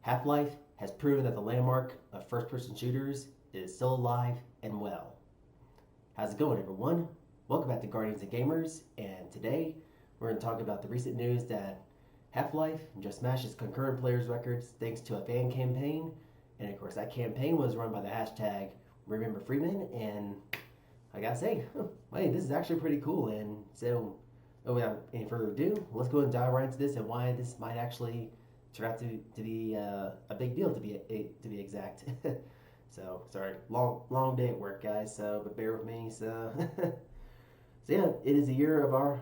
Half-Life has proven that the landmark of first-person shooters is still alive and well. How's it going, everyone? Welcome back to Guardians and Gamers, and today we're going to talk about the recent news that Half-Life just smashed its concurrent players records thanks to a fan campaign, and of course that campaign was run by the hashtag Remember Freeman, and I gotta say, hey, this is actually pretty cool, and so without any further ado, let's go and dive right into this and why this might actually turn out to be a big deal to be exact. So sorry, long day at work, guys. So but bear with me. So so yeah, it is a year of our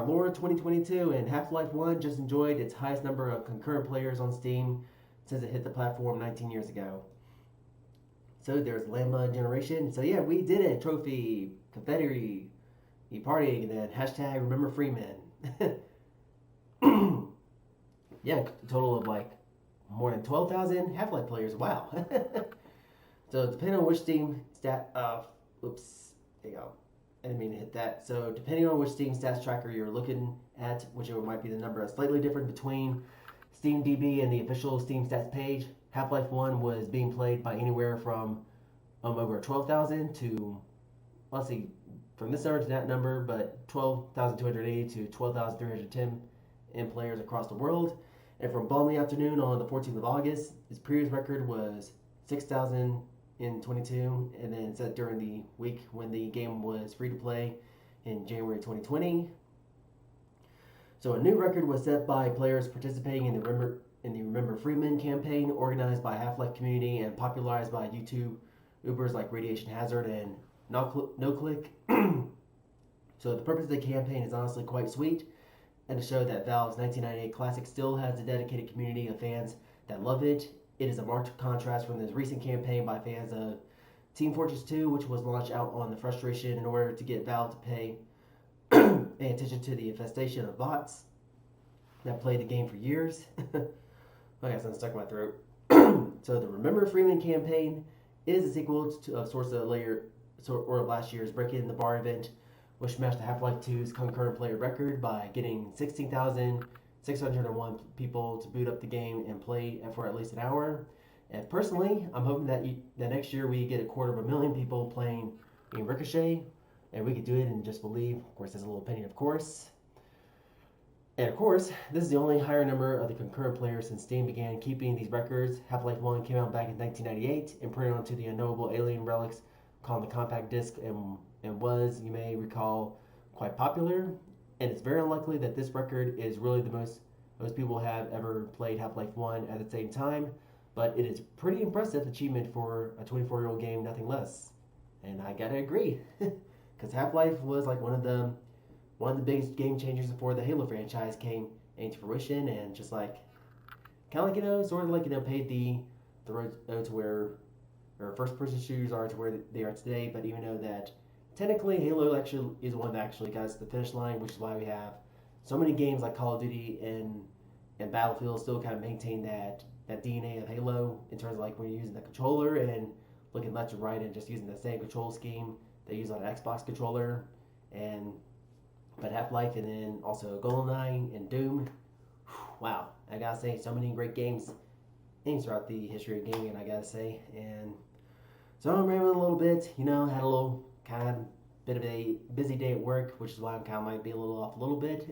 Lord 2022, and Half-Life 1 just enjoyed its highest number of concurrent players on Steam since it hit the platform 19 years ago. So there's Llama Generation. So yeah, we did it. Trophy, confetti, partying, and then hashtag Remember Freeman. Yeah, a total of like more than 12,000 Half-Life players. Wow. So depending on which Steam stat, oops, there you go. I didn't mean to hit that. So depending on which Steam stats tracker you're looking at, whichever might be the number, slightly different between SteamDB and the official Steam stats page. Half-Life 1 was being played by anywhere from over 12,000 to, let's see, from this number to that number, but 12,280 to 12,310 in players across the world. And from balmy afternoon on the 14th of August, his previous record was 6,022, and then set during the week when the game was free to play in January 2020. So a new record was set by players participating in the Remember Freeman campaign, organized by Half-Life community and popularized by YouTubers like Radiation Hazard and NoClick. So the purpose of the campaign is honestly quite sweet, and to show that Valve's 1998 classic still has a dedicated community of fans that love it. It is a marked contrast from the recent campaign by fans of Team Fortress 2, which was launched out on the frustration in order to get Valve to pay attention to the infestation of bots that played the game for years. I got something stuck in my throat. So the Remember Freeman campaign is a sequel to last year's Break-In the Bar event, which smashed the Half-Life 2's concurrent player record by getting 16,601 people to boot up the game and play for at least an hour. And personally, I'm hoping that next year we get 250,000 people playing in Ricochet, and we could do it and just believe. Of course, there's a little penny, of course. And of course, this is the only higher number of the concurrent players since Steam began keeping these records. Half-Life 1 came out back in 1998 and printed onto the unknowable alien relics called the compact disc, and was, you may recall, quite popular. And it's very unlikely that this record is really the most people have ever played Half-Life 1 at the same time, but it is pretty impressive achievement for a 24-year-old game, nothing less. And I gotta agree, because Half-Life was like one of the biggest game changers before the Halo franchise came into fruition, and just like kind of like paved the road to where first person shooters are to where they are today. But even though that technically Halo actually is one that actually got us to the finish line, which is why we have so many games like Call of Duty and Battlefield still kind of maintain that DNA of Halo in terms of like when you're using the controller and looking left to right and just using the same control scheme they use on an Xbox controller. But Half-Life, and then also GoldenEye and Doom. Wow, I gotta say, so many great games throughout the history of gaming, I gotta say. And so I'm rambling a little bit, had a little kind of bit of a busy day at work, which is why I'm kind of might be a little off a little bit.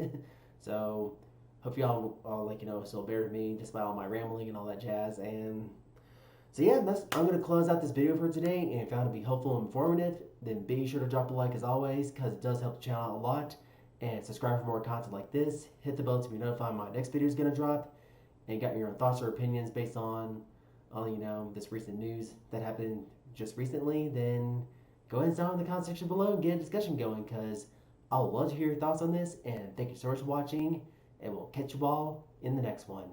So hope y'all still bear with me despite all my rambling and all that jazz. And so yeah, I'm gonna close out this video for today. And if you found it to be helpful and informative, then be sure to drop a like as always, because it does help the channel out a lot. And subscribe for more content like this. Hit the bell to be notified when my next video is gonna drop. And you got your own thoughts or opinions based on this recent news that happened just recently, then go ahead and sign in the comment section below and get a discussion going, because I would love to hear your thoughts on this. And thank you so much for watching, and we'll catch you all in the next one.